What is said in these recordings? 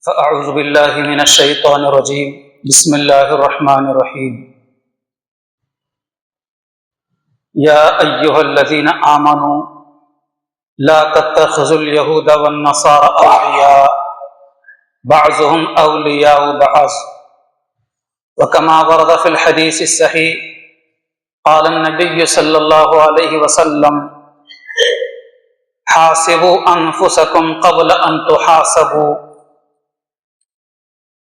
فأعوذ بالله من الشيطان الرجيم بسم الله الرحمن الرحيم يا أيها الذين آمنوا لا تتخذوا اليهود والنصارى أولياء بعضهم أولياء بعض وكما ورد في الحديث الصحيح قال النبي صلى الله عليه وسلم حاسبوا أنفسكم قبل أن تحاسبوا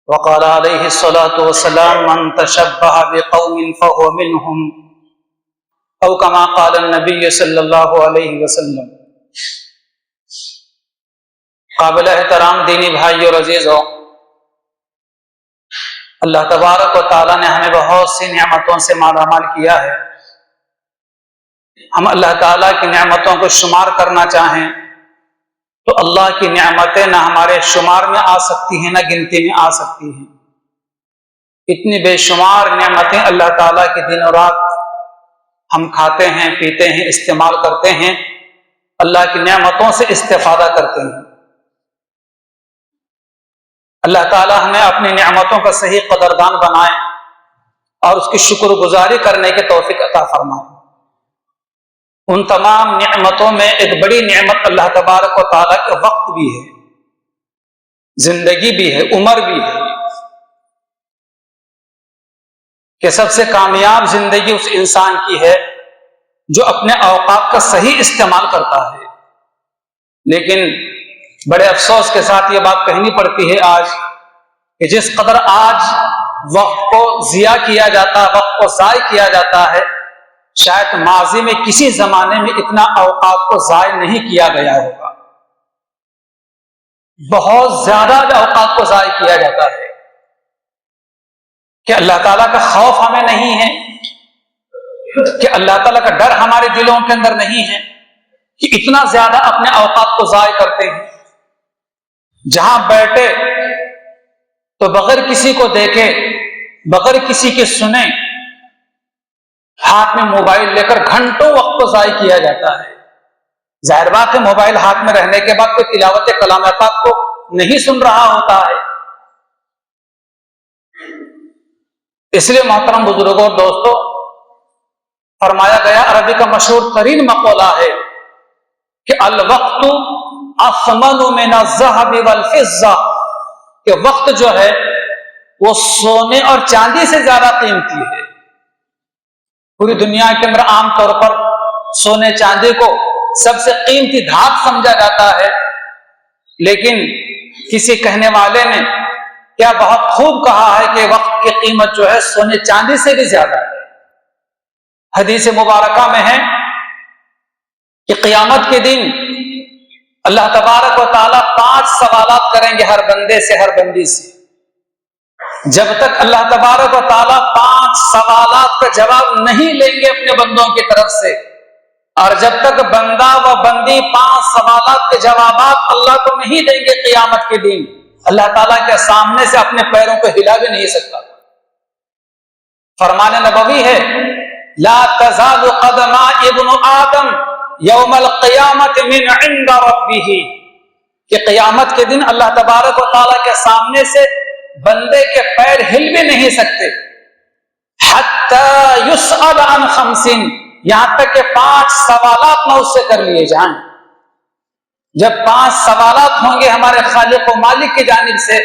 وقال عليه الصلاة والسلام من تشبه بقوم فهو منهم او كما قال النبی صلی اللہ علیہ وسلم۔ قابل احترام دینی بھائی اور عزیزوں، اللہ تبارک و تعالیٰ نے ہمیں بہت سی نعمتوں سے مالا مال کیا ہے۔ ہم اللہ تعالیٰ کی نعمتوں کو شمار کرنا چاہیں تو اللہ کی نعمتیں نہ ہمارے شمار میں آ سکتی ہیں نہ گنتی میں آ سکتی ہیں۔ اتنی بے شمار نعمتیں اللہ تعالیٰ کی دن اور رات ہم کھاتے ہیں، پیتے ہیں، استعمال کرتے ہیں، اللہ کی نعمتوں سے استفادہ کرتے ہیں۔ اللہ تعالیٰ ہمیں اپنی نعمتوں کا صحیح قدردان بنائے اور اس کی شکر گزاری کرنے کی توفیق عطا فرمائے۔ ان تمام نعمتوں میں ایک بڑی نعمت اللہ تبارک و تعالیٰ کا وقت بھی ہے، زندگی بھی ہے، عمر بھی ہے، کہ سب سے کامیاب زندگی اس انسان کی ہے جو اپنے اوقات کا صحیح استعمال کرتا ہے۔ لیکن بڑے افسوس کے ساتھ یہ بات کہنی پڑتی ہے آج کہ جس قدر آج وقت کو ضیاع کیا جاتا ہے، وقت کو ضائع کیا جاتا ہے، شاید ماضی میں کسی زمانے میں اتنا اوقات کو ضائع نہیں کیا گیا ہوگا۔ بہت زیادہ اوقات کو ضائع کیا جاتا ہے کہ اللہ تعالیٰ کا خوف ہمیں نہیں ہے، کہ اللہ تعالیٰ کا ڈر ہمارے دلوں کے اندر نہیں ہے، کہ اتنا زیادہ اپنے اوقات کو ضائع کرتے ہیں۔ جہاں بیٹھے تو بغیر کسی کو دیکھے، بغیر کسی کے سنے، ہاتھ میں موبائل لے کر گھنٹوں وقت کو ضائع کیا جاتا ہے۔ ظاہر بات ہے موبائل ہاتھ میں رہنے کے بعد کوئی تلاوت کلام پاک کو نہیں سن رہا ہوتا ہے۔ اس لیے محترم بزرگوں اور دوستوں، فرمایا گیا، عربی کا مشہور ترین مقولہ ہے کہ الوقت اثمن من الذهب والفضة، کہ وقت جو ہے وہ سونے اور چاندی سے زیادہ قیمتی ہے۔ پوری دنیا کے اندر عام طور پر سونے چاندی کو سب سے قیمتی دھات سمجھا جاتا ہے، لیکن کسی کہنے والے نے کیا بہت خوب کہا ہے کہ وقت کی قیمت جو ہے سونے چاندی سے بھی زیادہ ہے۔ حدیث مبارکہ میں ہے کہ قیامت کے دن اللہ تبارک و تعالیٰ 5 سوالات کریں گے ہر بندے سے، ہر بندی سے۔ جب تک اللہ تبارک و تعالیٰ 5 سوالات کا جواب نہیں لیں گے اپنے بندوں کی طرف سے، اور جب تک بندہ و بندی 5 سوالات کے جوابات اللہ کو نہیں دیں گے قیامت کے دن، اللہ تعالیٰ کے سامنے سے اپنے پیروں کو ہلا بھی نہیں سکتا۔ فرمان نبوی ہے، لا تزال قدم ابن آدم یوم القیامت من عند ربہ، کہ قیامت کے دن اللہ تبارک و تعالیٰ کے سامنے سے بندے کے پیر ہل بھی نہیں سکتے، حتی یسأل عن 5، یہاں تک کہ 5 سوالات نہ اس سے کر لیے جائیں۔ جب 5 سوالات ہوں گے ہمارے خالق و مالک کی جانب سے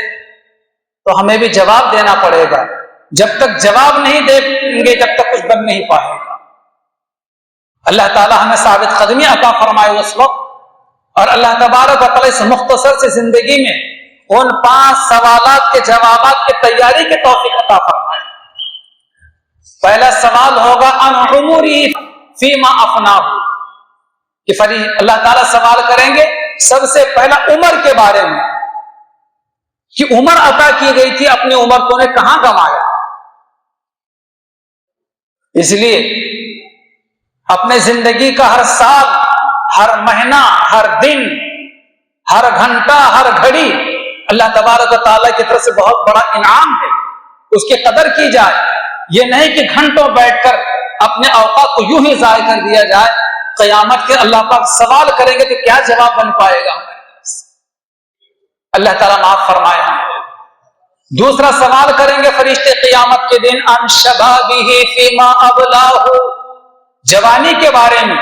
تو ہمیں بھی جواب دینا پڑے گا۔ جب تک جواب نہیں دیں گے جب تک کچھ بن نہیں پائے گا۔ اللہ تعالیٰ ہمیں ثابت قدمی عطا فرمائے اس وقت، اور اللہ تبارک و تعالیٰ اس مختصر سے زندگی میں ان 5 سوالات کے جوابات کی تیاری کی توفیق عطا فرمائے۔ پہلا سوال ہوگا عن عمری فیما افناہ، کہ اللہ تعالیٰ سوال کریں گے سب سے پہلا عمر کے بارے میں، کہ عمر عطا کی گئی تھی، اپنی عمر تو نے کہاں گنوایا۔ اس لیے اپنے زندگی کا ہر سال، ہر مہینہ، ہر دن، ہر گھنٹہ، ہر گھڑی اللہ تبارک و تعالیٰ کی طرف سے بہت بڑا انعام ہے، اس کی قدر کی جائے۔ یہ نہیں کہ گھنٹوں بیٹھ کر اپنے اوقات کو یوں ہی ضائع کر دیا جائے۔ قیامت کے اللہ پاک سوال کریں گے تو کیا جواب بن پائے گا ہمارے پاس؟ اللہ تعالیٰ معاف فرمائے ہم. دوسرا سوال کریں گے فرشتے قیامت کے دن عن شبابہ فیما ابلاہ، جوانی کے بارے میں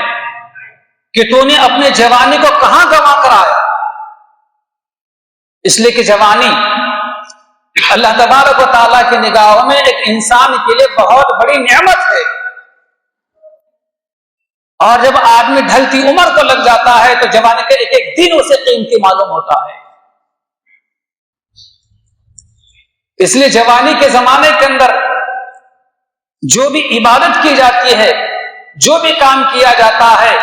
کہ تو نے اپنے جوانی کو کہاں گنوا کر آیا. اس لیے کہ جوانی اللہ تبارک و تعالیٰ کی نگاہوں میں ایک انسان کے لیے بہت بڑی نعمت ہے، اور جب آدمی ڈھلتی عمر کو لگ جاتا ہے تو جوانی کا ایک ایک دن اسے قیمتی معلوم ہوتا ہے. اس لیے جوانی کے زمانے کے اندر جو بھی عبادت کی جاتی ہے، جو بھی کام کیا جاتا ہے،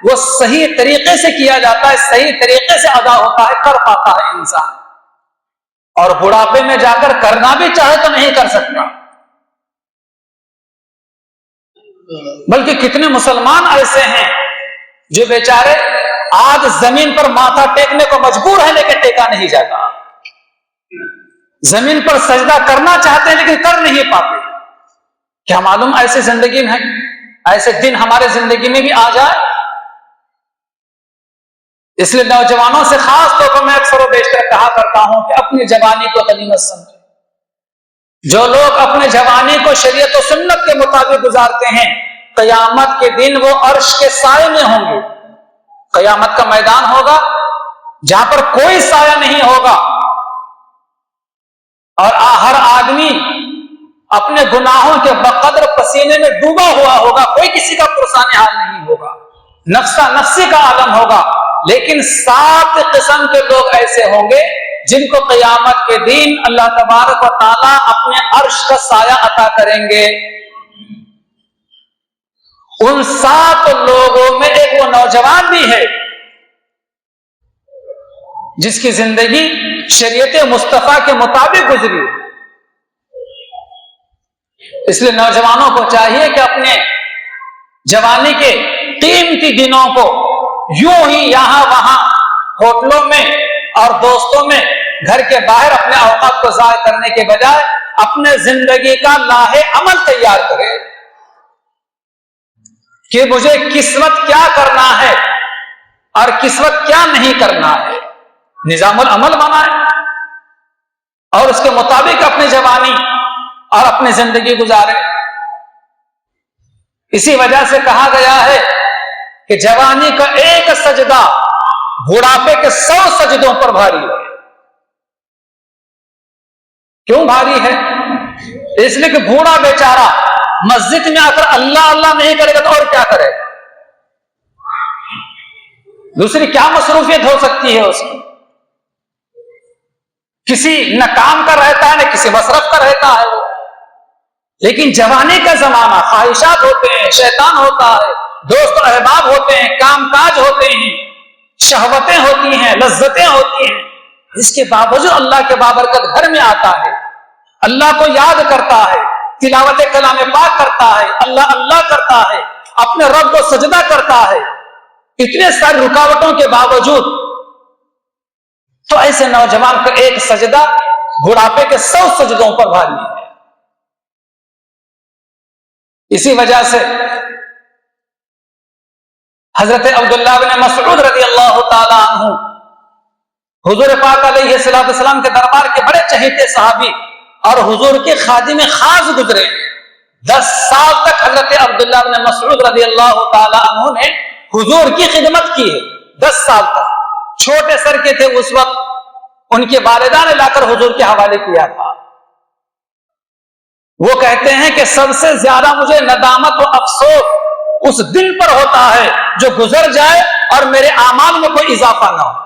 وہ صحیح طریقے سے کیا جاتا ہے، صحیح طریقے سے ادا ہوتا ہے، کر پاتا ہے انسان. اور بڑھاپے میں جا کر کرنا بھی چاہے تو نہیں کر سکتا. بلکہ کتنے مسلمان ایسے ہیں جو بیچارے آج زمین پر ماتھا ٹیکنے کو مجبور ہے لیکن ٹیکا نہیں جاتا، زمین پر سجدہ کرنا چاہتے ہیں لیکن کر نہیں پاتے. کیا معلوم ایسے زندگی میں ایسے دن ہمارے زندگی میں بھی آ جائے. اس لیے نوجوانوں سے خاص طور پر میں اکثر و بیشتر کہا کرتا ہوں کہ اپنی جوانی کو غنیمت سمجھیں. جو لوگ اپنے جوانی کو شریعت و سنت کے مطابق گزارتے ہیں، قیامت کے دن وہ عرش کے سائے میں ہوں گے. قیامت کا میدان ہوگا جہاں پر کوئی سایہ نہیں ہوگا، اور ہر آدمی اپنے گناہوں کے بقدر پسینے میں ڈوبا ہوا ہوگا، کوئی کسی کا پرسان حال نہیں ہوگا، نفسا نفسی کا عالم ہوگا. لیکن 7 قسم کے لوگ ایسے ہوں گے جن کو قیامت کے دن اللہ تبارک و تعالیٰ اپنے عرش کا سایہ عطا کریں گے. ان 7 لوگوں میں ایک وہ نوجوان بھی ہے جس کی زندگی شریعت مصطفیٰ کے مطابق گزری. اس لیے نوجوانوں کو چاہیے کہ اپنے جوانی کے قیمتی دنوں کو یوں ہی یہاں وہاں ہوٹلوں میں اور دوستوں میں گھر کے باہر اپنے اوقات کو ضائع کرنے کے بجائے اپنے زندگی کا لاہے عمل تیار کرے کہ مجھے کس وقت کیا کرنا ہے اور کس وقت کیا نہیں کرنا ہے. نظام العمل بنائے اور اس کے مطابق اپنی جوانی اور اپنی زندگی گزارے. اسی وجہ سے کہا گیا ہے کہ جوانی کا ایک سجدہ بڑھاپے کے 100 سجدوں پر بھاری ہے. کیوں بھاری ہے؟ اس لیے کہ بوڑھا بیچارہ مسجد میں آ کر اللہ اللہ نہیں کرے گا تو اور کیا کرے گا؟ دوسری کیا مصروفیت ہو سکتی ہے اس کی؟ کسی نہ کام کا رہتا ہے نہ کسی مصرف کا رہتا ہے وہ. لیکن جوانی کا زمانہ، خواہشات ہوتے ہیں، شیطان ہوتا ہے، دوست و احباب ہوتے ہیں، کام کاج ہوتے ہیں، شہوتیں ہوتی ہیں، لذتیں ہوتی ہیں. اس کے باوجود اللہ کے بابرکت گھر میں آتا ہے، اللہ کو یاد کرتا ہے، تلاوت کلام پاک کرتا ہے، اللہ اللہ کرتا ہے، اپنے رب کو سجدہ کرتا ہے. اتنے ساری رکاوٹوں کے باوجود تو ایسے نوجوان کا ایک سجدہ بڑھاپے کے 100 سجدوں پر بھاری ہے. اسی وجہ سے حضرت عبداللہ بن مسعود رضی اللہ تعالی عنہ حضور پاک علیہ السلام کے دربار کے بڑے چہیتے صحابی اور حضور کے خادم خاص گزرے. 10 سال تک حضرت عبداللہ بن مسعود رضی اللہ تعالی عنہ نے حضور کی خدمت کی ہے. 10 سال تک چھوٹے سر کے تھے اس وقت، ان کے والدہ نے لا کر حضور کے حوالے کیا تھا. وہ کہتے ہیں کہ سب سے زیادہ مجھے ندامت و افسوس اس دن پر ہوتا ہے جو گزر جائے اور میرے اعمال میں کوئی اضافہ نہ ہو.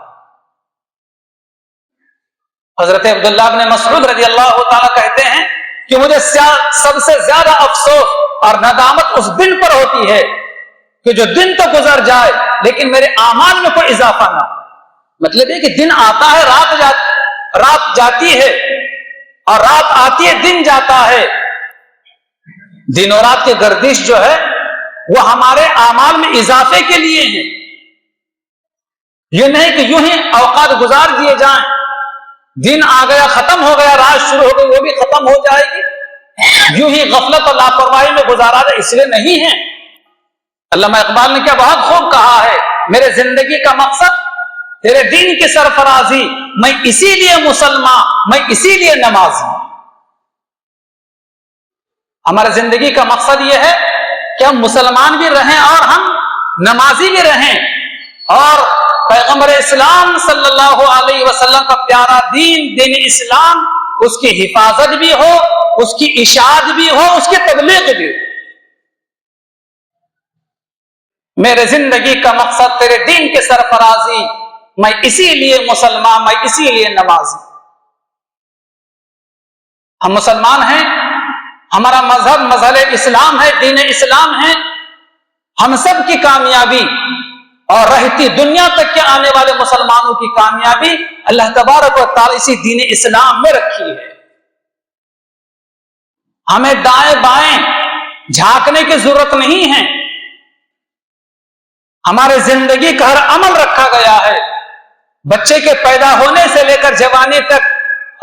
حضرت عبداللہ بن مسعود رضی اللہ تعالیٰ کہتے ہیں کہ مجھے سب سے زیادہ افسوس اور ندامت اس دن پر ہوتی ہے کہ جو دن تو گزر جائے لیکن میرے اعمال میں کوئی اضافہ نہ ہو. مطلب یہ کہ دن آتا ہے، رات جاتی ہے، اور رات آتی ہے، دن جاتا ہے. دن اور رات کی گردش جو ہے وہ ہمارے اعمال میں اضافے کے لیے ہے. یہ نہیں کہ یوں ہی اوقات گزار دیے جائیں، دن آ گیا ختم ہو گیا، رات شروع ہو گئی وہ بھی ختم ہو جائے گی، یوں ہی غفلت اور لاپرواہی میں گزارا جائے، اس لیے نہیں ہے. علامہ اقبال نے کیا بہت خوب کہا ہے، میرے زندگی کا مقصد تیرے دین کی سرفرازی، میں اسی لیے مسلمان، میں اسی لیے نمازی۔ ہماری زندگی کا مقصد یہ ہے کہ ہم مسلمان بھی رہیں اور ہم نمازی بھی رہیں، اور پیغمبر اسلام صلی اللہ علیہ وسلم کا پیارا دین، دین اسلام، اس کی حفاظت بھی ہو، اس کی اشاعت بھی ہو، اس کی تبلیغ بھی ہو۔ میرے زندگی کا مقصد تیرے دین کی سرفرازی، میں اسی لیے مسلمان، میں اسی لیے نمازی۔ ہم مسلمان ہیں، ہمارا مذہب مذہب اسلام ہے، دین اسلام ہے۔ ہم سب کی کامیابی اور رہتی دنیا تک کے آنے والے مسلمانوں کی کامیابی اللہ تبارک و تعالی اسی دین اسلام میں رکھی ہے۔ ہمیں دائیں بائیں جھانکنے کی ضرورت نہیں ہے۔ ہمارے زندگی کا ہر عمل رکھا گیا ہے، بچے کے پیدا ہونے سے لے کر جوانی تک،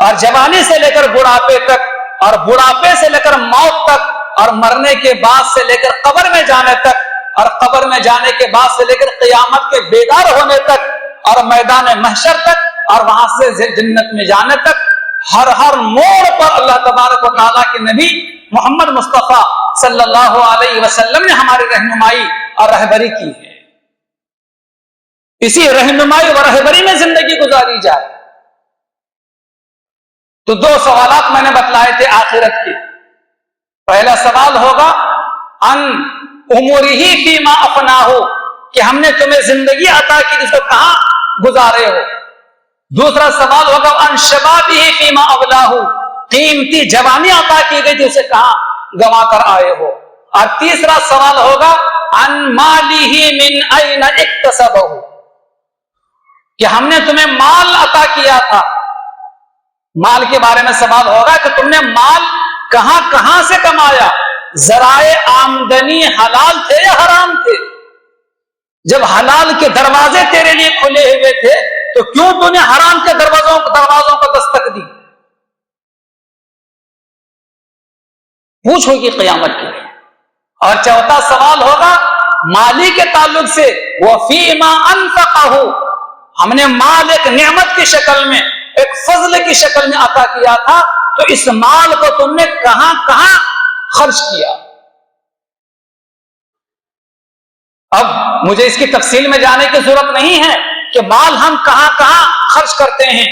اور جوانی سے لے کر بڑھاپے تک، اور بڑھاپے سے لے کر موت تک، اور مرنے کے بعد سے لے کر قبر میں جانے تک، اور قبر میں جانے کے بعد سے لے کر قیامت کے بیدار ہونے تک، اور میدان محشر تک، اور وہاں سے جنت میں جانے تک، ہر موڑ پر اللہ تبارک و تعالیٰ کے نبی محمد مصطفیٰ صلی اللہ علیہ وسلم نے ہماری رہنمائی اور رہبری کی ہے۔ اسی رہنمائی و رہبری میں زندگی گزاری جائے۔ تو دو سوالات میں نے بتلائے تھے آخرت کے۔ پہلا سوال ہوگا ان امورہ فیما افناہ، کہ ہم نے تمہیں زندگی عطا کی، جس کو کہاں گزارے ہو۔ دوسرا سوال ہوگا ان شبابہ فیما ابلاہ، قیمتی جوانی عطا کی گئی جسے کہاں گوا کر آئے ہو۔ اور تیسرا سوال ہوگا ان مالہ من این اکتسبہ، کہ ہم نے تمہیں مال عطا کیا تھا، مال کے بارے میں سوال ہوگا کہ تم نے مال کہاں کہاں سے کمایا، ذرائع آمدنی حلال تھے یا حرام تھے؟ جب حلال کے دروازے تیرے لیے کھلے ہوئے تھے تو کیوں تو نے حرام کے دروازوں کو دستک دی؟ پوچھ ہوگی قیامت کے لیے۔ اور چوتھا سوال ہوگا مالی کے تعلق سے، وَفِيمَا أَنفَقَهُ، ہم نے مال ایک نعمت کی شکل میں، ایک فضل کی شکل میں عطا کیا تھا، تو اس مال کو تم نے کہاں کہاں خرچ کیا؟ اب مجھے اس کی تفصیل میں جانے کی ضرورت نہیں ہے کہ مال ہم کہاں کہاں خرچ کرتے ہیں۔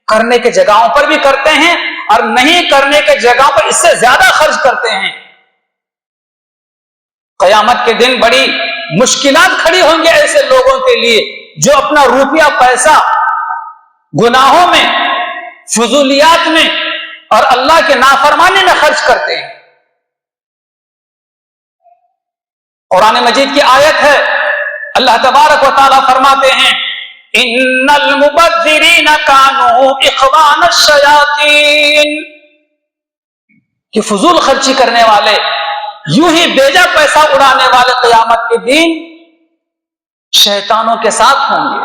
کرنے کے جگہوں پر بھی کرتے ہیں، اور نہیں کرنے کے جگہوں پر اس سے زیادہ خرچ کرتے ہیں۔ قیامت کے دن بڑی مشکلات کھڑی ہوں گے ایسے لوگوں کے لیے جو اپنا روپیہ پیسہ گناہوں میں، فضولیات میں اور اللہ کے نافرمانی میں خرچ کرتے ہیں۔ قرآن مجید کی آیت ہے، اللہ تبارک و تعالیٰ فرماتے ہیں ان المبذرین کانوا اخوان الشیاطین، کہ فضول خرچی کرنے والے، یوں ہی بیجا پیسہ اڑانے والے قیامت کے دن شیطانوں کے ساتھ ہوں گے،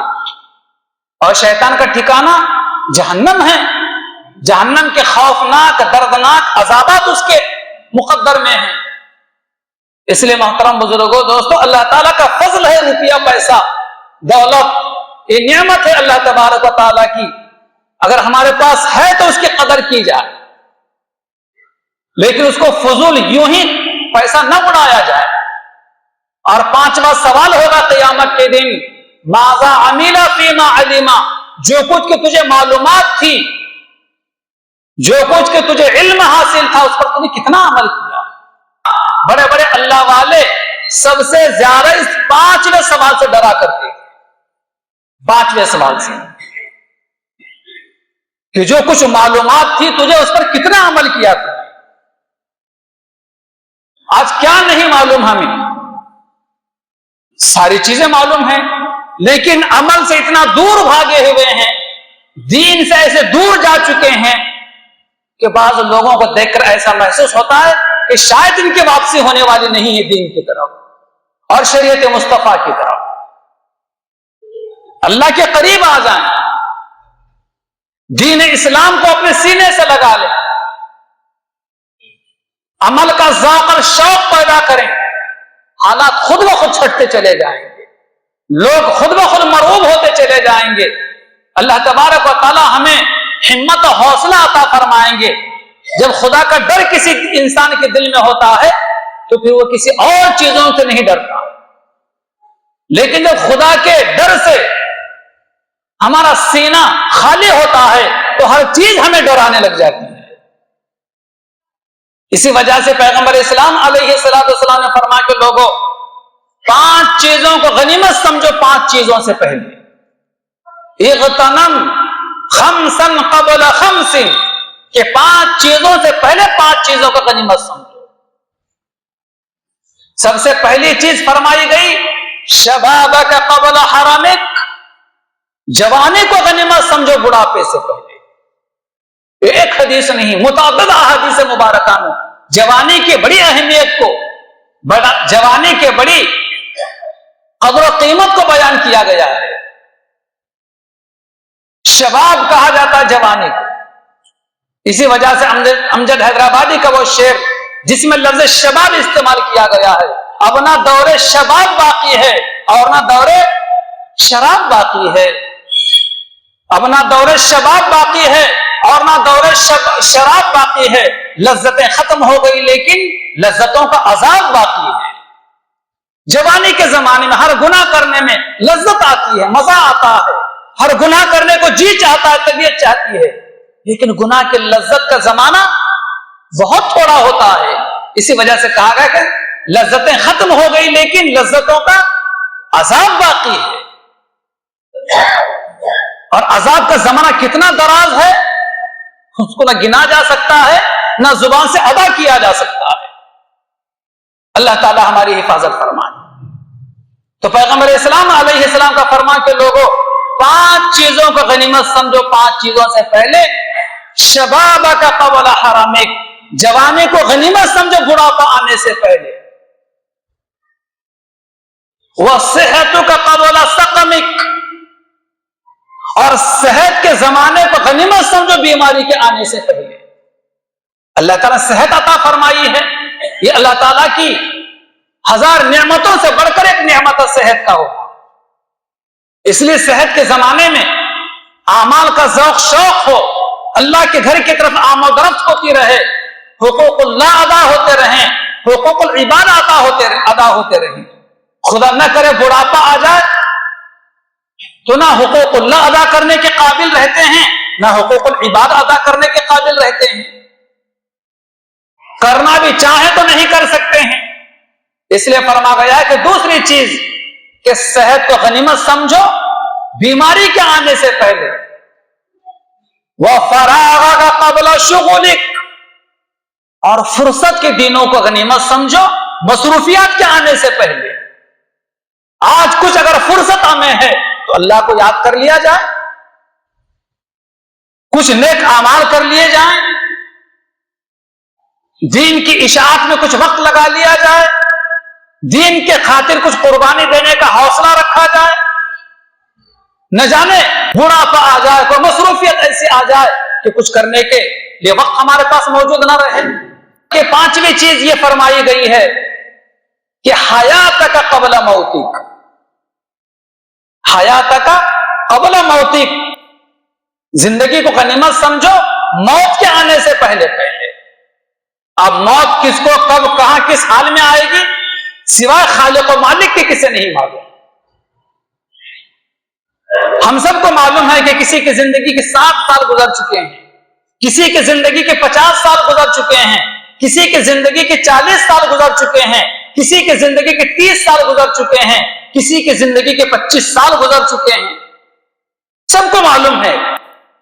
اور شیطان کا ٹھکانہ جہنم ہے۔ جہنم کے خوفناک دردناک عذابات اس کے مقدر میں ہیں۔ اس لیے محترم بزرگوں، دوستو، اللہ تعالیٰ کا فضل ہے روپیہ پیسہ دولت، یہ نعمت ہے اللہ تبارک و تعالیٰ کی۔ اگر ہمارے پاس ہے تو اس کی قدر کی جائے، لیکن اس کو فضول یوں ہی پیسہ نہ اڑایا جائے۔ اور پانچواں سوال ہوگا قیامت کے دن ماذا عمل فیما علم، جو کچھ کہ تجھے معلومات تھی، جو کچھ کہ تجھے علم حاصل تھا، اس پر تم نے کتنا عمل کیا۔ بڑے بڑے اللہ والے سب سے زیادہ اس پانچویں سوال سے ڈرا کرتے ہیں، پانچویں سوال سے، کہ جو کچھ معلومات تھی تجھے اس پر کتنا عمل کیا تھا۔ آج کیا نہیں معلوم ہمیں، ساری چیزیں معلوم ہیں، لیکن عمل سے اتنا دور بھاگے ہوئے ہیں، دین سے ایسے دور جا چکے ہیں کہ بعض لوگوں کو دیکھ کر ایسا محسوس ہوتا ہے کہ شاید ان کی واپسی ہونے والی نہیں ہے دین کی طرف اور شریعت مصطفیٰ کی طرف۔ اللہ کے قریب آ جائیں، دین اسلام کو اپنے سینے سے لگا لیں، عمل کا ذوق اور شوق پیدا کریں، حالات خود بخود چھٹتے چلے جائیں گے۔ لوگ خود بخود مرعوب ہوتے چلے جائیں گے. اللہ تبارک و تعالی ہمیں ہمت و حوصلہ عطا فرمائیں گے. جب خدا کا ڈر کسی انسان کے دل میں ہوتا ہے تو پھر وہ کسی اور چیزوں سے نہیں ڈرتا. لیکن جب خدا کے ڈر سے ہمارا سینہ خالی ہوتا ہے تو ہر چیز ہمیں ڈرانے لگ جاتی ہے. اسی وجہ سے پیغمبر اسلام علیہ السلام نے فرمایا کہ لوگوں 5 چیزوں کو غنیمت سمجھو 5 چیزوں سے پہلے. اغتنم خمسن قبل خمسن، کہ 5 چیزوں سے پہلے 5 چیزوں کو غنیمت سمجھو. سب سے پہلی چیز فرمائی گئی شبابک قبل حرمک، جوانی کو غنیمت سمجھو بڑھاپے سے پہلے. ایک حدیث نہیں، متعدد احادیث مبارکہ میں جوانی کی بڑی اہمیت کو، جوانی کے بڑی قدر و قیمت کو بیان کیا گیا ہے. شباب کہا جاتا ہے جوانی کو. اسی وجہ سے امجد حیدرآبادی کا وہ شعر جس میں لفظ شباب استعمال کیا گیا ہے، اب نہ دور شباب باقی ہے اور نہ دور شراب باقی ہے. اب نہ دور شباب باقی ہے اور نہ دور شراب باقی ہے. لذتیں ختم ہو گئی لیکن لذتوں کا عذاب باقی ہے. جوانی کے زمانے میں ہر گناہ کرنے میں لذت آتی ہے، مزہ آتا ہے، ہر گناہ کرنے کو جی چاہتا ہے، طبیعت چاہتی ہے. لیکن گناہ کی لذت کا زمانہ بہت تھوڑا ہوتا ہے. اسی وجہ سے کہا گیا کہ لذتیں ختم ہو گئی لیکن لذتوں کا عذاب باقی ہے. اور عذاب کا زمانہ کتنا دراز ہے اس کو نہ گنا جا سکتا ہے نہ زبان سے ادا کیا جا سکتا ہے. اللہ تعالی ہماری حفاظت فرمائے. تو پیغمبر اسلام علیہ السلام کا فرمان کہ لوگوں 5 چیزوں کو غنیمت سمجھو 5 چیزوں سے پہلے. شبابک قبل حرمک، جوانی کو غنیمت سمجھو بڑھاپا آنے سے پہلے. وصحتک قبل سقمک، اور صحت کے زمانے کو غنیمت سمجھو بیماری کے آنے سے پہلے. اللہ تعالیٰ صحت عطا فرمائی ہے، یہ اللہ تعالیٰ کی 1000 نعمتوں سے بڑھ کر ایک نعمت صحت کا ہو. اس لیے صحت کے زمانے میں اعمال کا ذوق شوق ہو، اللہ کے گھر کی طرف آمد و رفت ہوتی رہے، حقوق اللہ ادا ہوتے رہیں، حقوق العباد ادا ہوتے رہیں. خدا نہ کرے بڑھاپا آ جائے تو نہ حقوق اللہ ادا کرنے کے قابل رہتے ہیں نہ حقوق العباد ادا کرنے کے قابل رہتے ہیں. کرنا بھی چاہیں تو نہیں کر سکتے ہیں. اس لیے فرما گیا ہے کہ دوسری چیز کہ صحت کو غنیمت سمجھو بیماری کے آنے سے پہلے. وَفَرَاغَكَ قَبْلَ شُغُلِكَ، اور فرصت کے دنوں کو غنیمت سمجھو مصروفیات کے آنے سے پہلے. آج کچھ اگر فرصت ہمیں ہے تو اللہ کو یاد کر لیا جائے، کچھ نیک اعمال کر لیے جائیں، دین کی اشاعت میں کچھ وقت لگا لیا جائے، دین کے خاطر کچھ قربانی دینے کا حوصلہ رکھا جائے. نہ جانے بڑھاپا آ جائے، کوئی مصروفیت ایسی آ جائے کہ کچھ کرنے کے لیے وقت ہمارے پاس موجود نہ رہے. کہ 5ویں چیز یہ فرمائی گئی ہے کہ حیاتک قبل موتک، حیاتک قبل موتک، زندگی کو غنیمت سمجھو موت کے آنے سے پہلے. اب موت کس کو کب کہاں کس حال میں آئے گی سوائے خالق و مالک کے کسی نہیں معلوم. ہم سب کو معلوم ہے کہ کسی کی زندگی کے 60 سال گزر چکے ہیں، کسی کی زندگی کے 50 سال گزر چکے ہیں، کسی کی زندگی کے 40 سال گزر چکے ہیں، کسی کی زندگی کے 30 سال گزر چکے ہیں، کسی کی زندگی کے 25 سال گزر چکے ہیں. سب کو معلوم ہے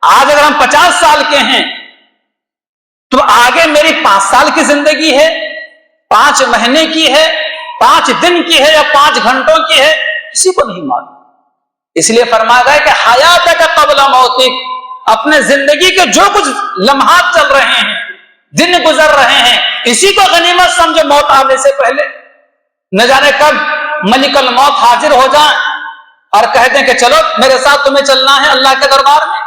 آج اگر ہم 50 سال کے ہیں تو آگے میری 5 سال کی زندگی ہے، 5 مہینے کی ہے، 5 دن کی ہے یا 5 گھنٹوں کی ہے، کسی کو نہیں معلوم. اس لیے فرمایا گیا کہ حیاتک قبل موتک، اپنے زندگی کے جو کچھ لمحات چل رہے ہیں، دن گزر رہے ہیں، اسی کو غنیمت سمجھو موت آنے سے پہلے. نہ جانے کب ملک الموت حاضر ہو جائیں اور کہہ دیں کہ چلو میرے ساتھ تمہیں چلنا ہے اللہ کے دربار میں.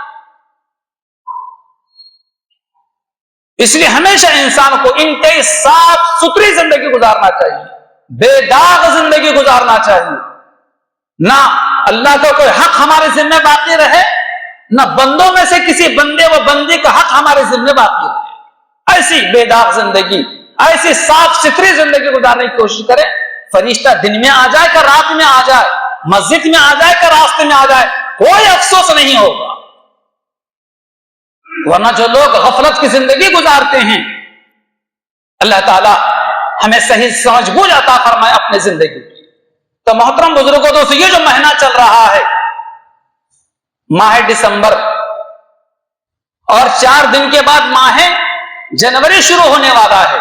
اس لیے ہمیشہ انسان کو انتہائی صاف ستھری زندگی گزارنا چاہیے، بے داغ زندگی گزارنا چاہیے. نہ اللہ کا کوئی حق ہمارے ذمہ باقی رہے، نہ بندوں میں سے کسی بندے و بندی کا حق ہمارے ذمہ باقی رہے۔ ایسی بے داغ زندگی، ایسی صاف ستھری زندگی گزارنے کی کوشش کرے۔ فرشتہ دن میں آ جائے کہ رات میں آ جائے، مسجد میں آ جائے کہ راستے میں آ جائے، کوئی افسوس نہیں ہوگا۔ ورنہ جو لوگ غفلت کی زندگی گزارتے ہیں، اللہ تعالیٰ ہمیں صحیح سمجھ بوجھ عطا فرمائے اپنے زندگی کی۔ تو محترم بزرگوں، دوستو، یہ جو مہینہ چل رہا ہے ماہ دسمبر، اور 4 دن کے بعد ماہ جنوری شروع ہونے والا ہے،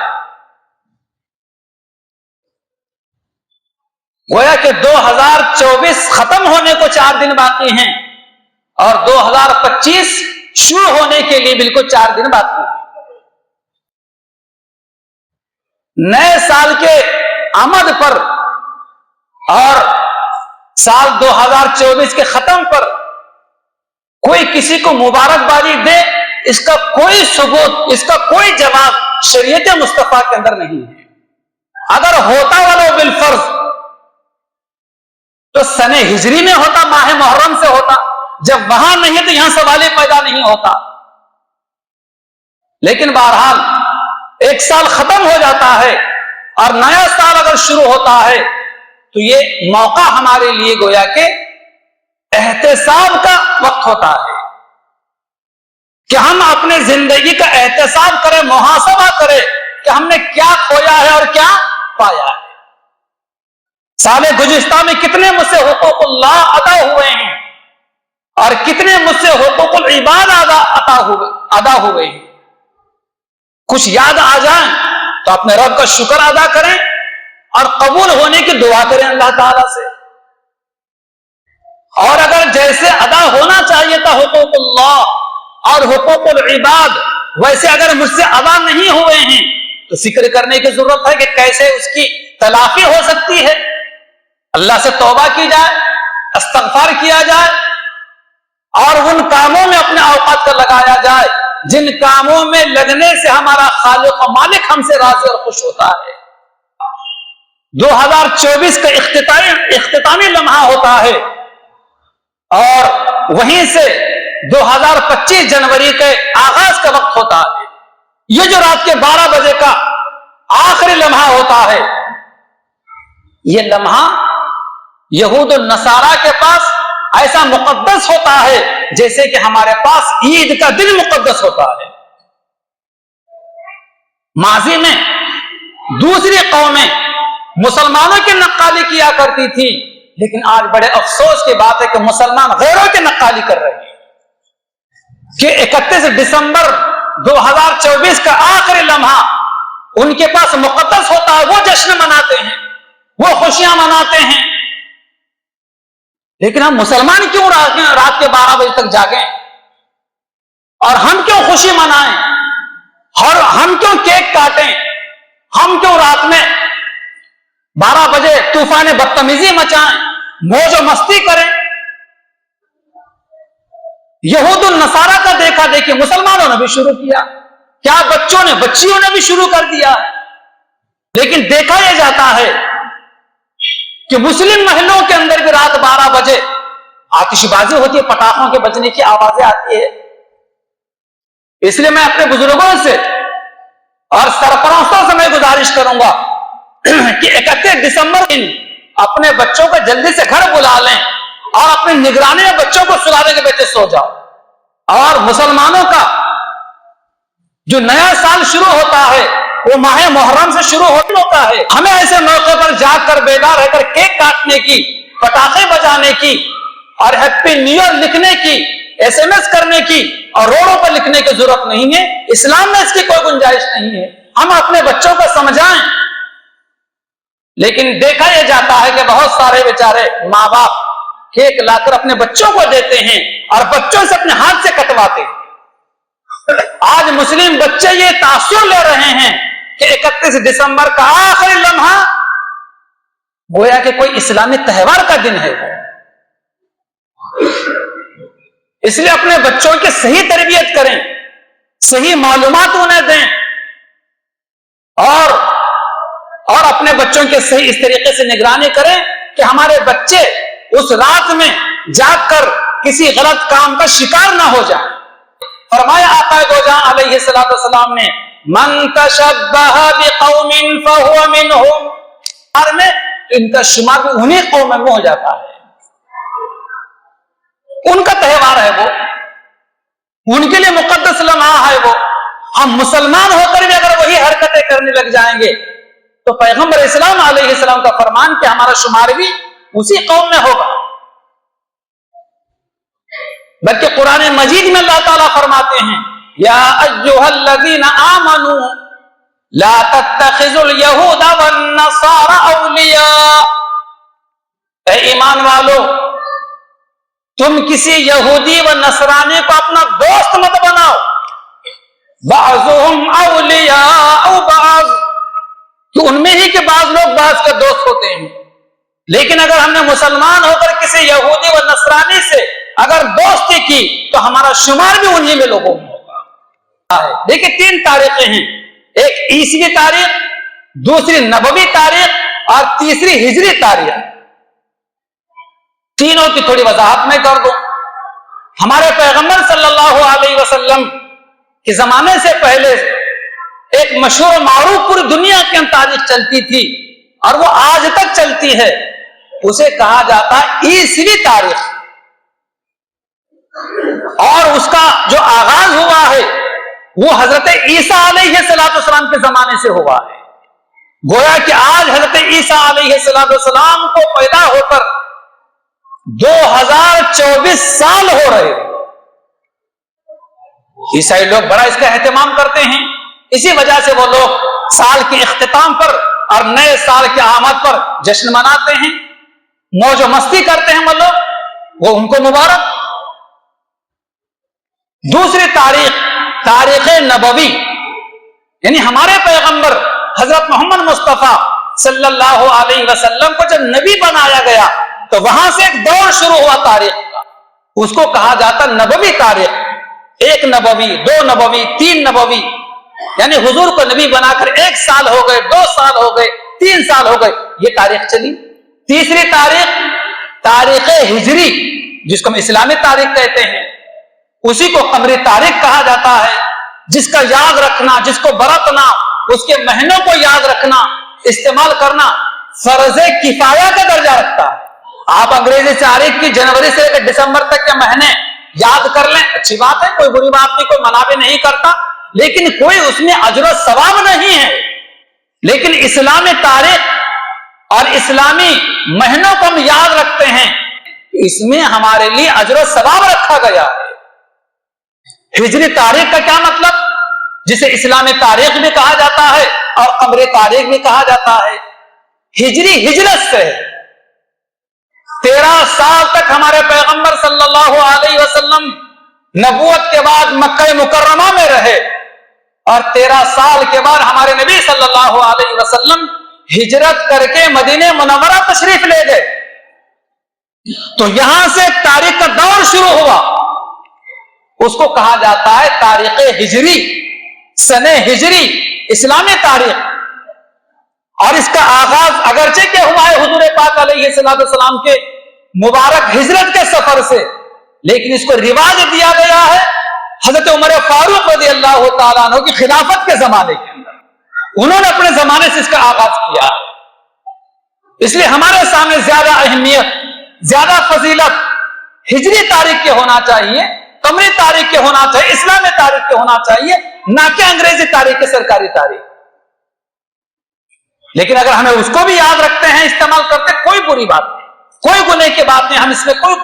گویا کہ 2024 ختم ہونے کو 4 دن باقی ہیں اور 2025 شروع ہونے کے لیے بالکل 4 دن باقی ہیں۔ نئے سال کے آمد پر اور سال 2024 کے ختم پر کوئی کسی کو مبارکبادی دے، اس کا کوئی ثبوت، اس کا کوئی جواب شریعت مصطفیٰ کے اندر نہیں ہے۔ اگر ہوتا ولو بالفرض تو سنہ ہجری میں ہوتا، ماہ محرم سے ہوتا، جب وہاں نہیں تو یہاں سوال پیدا نہیں ہوتا۔ لیکن بہرحال ایک سال ختم ہو جاتا ہے اور نیا سال اگر شروع ہوتا ہے تو یہ موقع ہمارے لیے گویا کہ احتساب کا وقت ہوتا ہے کہ ہم اپنے زندگی کا احتساب کریں، محاسبہ کریں کہ ہم نے کیا کھویا ہے اور کیا پایا ہے۔ سال گزشتہ میں کتنے مجھ سے حقوق اللہ ادا ہوئے ہیں اور کتنے مجھ سے حقوق العباد ادا ہوئے ہیں۔ کچھ یاد آ جائیں تو اپنے رب کا شکر ادا کریں اور قبول ہونے کی دعا کریں اللہ تعالی سے۔ اور اگر جیسے ادا ہونا چاہیے تھا حقوق اللہ اور حقوق العباد، ویسے اگر مجھ سے ادا نہیں ہوئے ہیں تو فکر کرنے کی ضرورت ہے کہ کیسے اس کی تلافی ہو سکتی ہے۔ اللہ سے توبہ کی جائے، استغفار کیا جائے اور ان کاموں میں اپنے اوقات کو لگایا جائے جن کاموں میں لگنے سے ہمارا خالق و مالک ہم سے راضی اور خوش ہوتا ہے۔ 2024 کا اختتامی لمحہ ہوتا ہے اور وہیں سے 2025 جنوری کے آغاز کا وقت ہوتا ہے۔ یہ جو رات کے 12 بجے کا آخری لمحہ ہوتا ہے، یہ لمحہ یہود النصارہ کے پاس ایسا مقدس ہوتا ہے جیسے کہ ہمارے پاس عید کا دن مقدس ہوتا ہے۔ ماضی میں دوسری قومیں مسلمانوں کی نقالی کیا کرتی تھی، لیکن آج بڑے افسوس کی بات ہے کہ مسلمان غیروں کی نقالی کر رہے ہیں کہ 31 دسمبر 2024 کا آخری لمحہ ان کے پاس مقدس ہوتا ہے، وہ جشن مناتے ہیں، وہ خوشیاں مناتے ہیں، لیکن ہم مسلمان کیوں رات کے 12 بجے تک جاگیں اور ہم کیوں خوشی منائیں اور ہم کیوں کیک کاٹیں، ہم کیوں رات میں 12 بجے طوفان بدتمیزی مچائیں، موج و مستی کریں۔ یہود النصارہ کا دیکھا دیکھی مسلمانوں نے بھی شروع کیا، کیا بچیوں نے بھی شروع کر دیا، لیکن دیکھا یہ جاتا ہے کہ مسلم محلوں کے اندر بھی رات 12 بجے آتش بازی ہوتی ہے، پٹاخوں کے بجنے کی آوازیں آتی ہے۔ اس لیے میں اپنے بزرگوں سے اور سرپرستوں سے میں گزارش کروں گا کہ 31 دسمبر دن اپنے بچوں کو جلدی سے گھر بلا لیں اور اپنی نگرانی میں بچوں کو سلا دیں کہ بیٹے سو جاؤ۔ اور مسلمانوں کا جو نیا سال شروع ہوتا ہے وہ ماہ محرم سے شروع ہوتا ہے۔ ہمیں ایسے موقع پر جاگ کر بیدار رہ کر کیک کاٹنے کی، پٹاخے بجانے کی اور ہیپی نیو ایئر لکھنے کی، SMS کرنے کی اور روڈوں پر لکھنے کی ضرورت نہیں ہے۔ اسلام میں اس کی کوئی گنجائش نہیں ہے۔ ہم اپنے بچوں کو سمجھائیں، لیکن دیکھا یہ جاتا ہے کہ بہت سارے بیچارے ماں باپ کیک لا کر اپنے بچوں کو دیتے ہیں اور بچوں سے اپنے ہاتھ سے کٹواتے ہیں۔ آج مسلم بچے یہ تاثر لے رہے ہیں کہ 31 دسمبر کا آخری لمحہ گویا کہ کوئی اسلامی تہوار کا دن ہے۔ اس لیے اپنے بچوں کی صحیح تربیت کریں، صحیح معلومات انہیں دیں اور اپنے بچوں کے صحیح اس طریقے سے نگرانی کریں کہ ہمارے بچے اس رات میں جاگ کر کسی غلط کام کا شکار نہ ہو جائے۔ فرمایا آقا دو جہاں علیہ السلام نے من تشبہ بقوم فہو منہم، اور میں ان کا شمار بھی انہیں قوم میں ہو جاتا ہے، ان کا تہوار ہے وہ، ان کے لیے مقدس لمحہ ہے وہ۔ ہم مسلمان ہو کر بھی اگر وہی حرکتیں کرنے لگ جائیں گے تو پیغمبر اسلام علیہ السلام کا فرمان کہ ہمارا شمار بھی اسی قوم میں ہوگا۔ بلکہ قرآن مجید میں اللہ تعالیٰ فرماتے ہیں یا ایھا الذین آمنوا لا تتخذوا اليہود والنصارى اولیاء، اے ایمان والو تم کسی یہودی و نصرانی کو اپنا دوست مت بناؤ، بعضهم اولیاء بعض، کہ ان میں ہی کہ بعض لوگ بعض کے دوست ہوتے ہیں، لیکن اگر ہم نے مسلمان ہو کر کسی یہودی و نصرانی سے اگر دوستی کی تو ہمارا شمار بھی انہی میں لوگوں میں ہوگا۔ دیکھیں 3 تاریخیں ہیں، ایک عیسوی تاریخ، دوسری نبوی تاریخ اور تیسری ہجری تاریخ۔ تینوں کی تھوڑی وضاحت میں کر دوں۔ ہمارے پیغمبر صلی اللہ علیہ وسلم کے زمانے سے پہلے ایک مشہور و معروف پوری دنیا کی تاریخ چلتی تھی اور وہ آج تک چلتی ہے، اسے کہا جاتا ہے عیسوی تاریخ، اور اس کا جو آغاز ہوا ہے وہ حضرت عیسیٰ علیہ السلام کے زمانے سے ہوا ہے۔ گویا کہ آج حضرت عیسیٰ علیہ السلام کو پیدا ہو کر 2024 سال ہو رہے ہیں۔ عیسائی لوگ بڑا اس کا اہتمام کرتے ہیں، اسی وجہ سے وہ لوگ سال کے اختتام پر اور نئے سال کی آمد پر جشن مناتے ہیں، موج و مستی کرتے ہیں وہ لوگ، وہ ان کو مبارک۔ دوسری تاریخ تاریخ نبوی، یعنی ہمارے پیغمبر حضرت محمد مصطفیٰ صلی اللہ علیہ وسلم کو جب نبی بنایا گیا تو وہاں سے ایک دور شروع ہوا تاریخ کا، اس کو کہا جاتا نبوی تاریخ۔ 1 نبوی، 2 نبوی، 3 نبوی، یعنی حضور کو نبی بنا کر 1 سال ہو گئے، 2 سال ہو گئے، 3 سال ہو گئے، یہ تاریخ چلی۔ تیسری تاریخ تاریخ ہجری، جس کو ہم اسلامی تاریخ کہتے ہیں، اسی کو قمری تاریخ کہا جاتا ہے، جس کا یاد رکھنا، جس کو برتنا، اس کے مہینوں کو یاد رکھنا، استعمال کرنا فرض کفایہ کا درجہ رکھتا ہے۔ آپ انگریزی تاریخ کی جنوری سے لے کر دسمبر تک کے مہینے یاد کر لیں، اچھی بات ہے، کوئی بری بات نہیں، کوئی منع بھی نہیں کرتا، لیکن کوئی اس میں اجر و ثواب نہیں ہے۔ لیکن اسلامی تاریخ اور اسلامی مہینوں کو ہم یاد رکھتے ہیں، اس میں ہمارے لیے اجر و ثواب رکھا گیا ہے۔ ہجری تاریخ کا کیا مطلب؟ جسے اسلامی تاریخ بھی کہا جاتا ہے اور قمری تاریخ بھی کہا جاتا ہے۔ ہجری ہجرت سے 13 سال تک ہمارے پیغمبر صلی اللہ علیہ وسلم نبوت کے بعد مکہ مکرمہ میں رہے، اور 13 سال کے بعد ہمارے نبی صلی اللہ علیہ وسلم ہجرت کر کے مدینہ منورہ تشریف لے گئے۔ تو یہاں سے تاریخ کا دور شروع ہوا، اس کو کہا جاتا ہے تاریخ ہجری، سن ہجری، اسلامی تاریخ۔ اور اس کا آغاز اگرچہ کہ ہوا ہے حضور پاک علیہ السلام کے مبارک ہجرت کے سفر سے، لیکن اس کو رواج دیا گیا ہے حضرت عمر فاروق رضی اللہ تعالیٰ عنہ کی خلافت کے زمانے کے اندر، انہوں نے اپنے زمانے سے اس کا آغاز کیا ہے۔ اس لیے ہمارے سامنے زیادہ اہمیت، زیادہ فضیلت ہجری تاریخ کے ہونا چاہیے، قمری تاریخ کے ہونا چاہیے، اسلامی تاریخ کے ہونا چاہیے، نہ کہ انگریزی تاریخ کے سرکاری تاریخ۔ لیکن اگر ہمیں اس کو بھی یاد رکھتے ہیں، استعمال کرتے، کوئی بری بات نہیں، کوئی گناہ کی بات نہیں، ہم اس میں کوئی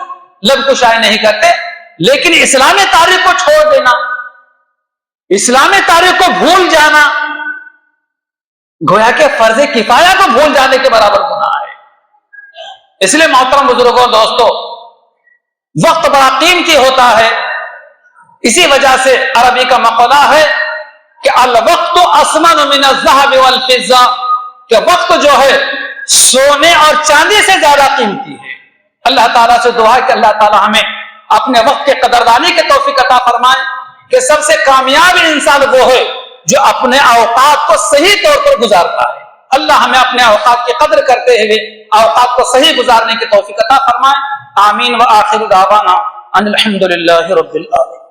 لب کشائی نہیں کرتے، لیکن اسلامی تاریخ کو چھوڑ دینا، اسلامی تاریخ کو بھول جانا، گویا کہ فرض کفایہ کو بھول جانے کے برابر گناہ ہے۔ اس لیے محترم بزرگوں، دوستو، وقت بڑا قیمتی ہوتا ہے، اسی وجہ سے عربی کا مقولہ ہے کہ الوقت اثمن من الذهب والفضہ، کہ وقت جو ہے سونے اور چاندی سے زیادہ قیمتی ہے۔ اللہ تعالیٰ سے دعا ہے کہ اللہ تعالیٰ ہمیں اپنے وقت کے قدردانی کی توفیق عطا فرمائے، کہ سب سے کامیاب انسان وہ ہے جو اپنے اوقات کو صحیح طور پر گزارتا ہے، اللہ ہمیں اپنے اوقات کی قدر کرتے ہوئے اوقات کو صحیح گزارنے کی توفیق عطا فرمائے. آمین. وآخر دعوانا ان الحمد للہ رب العالمین.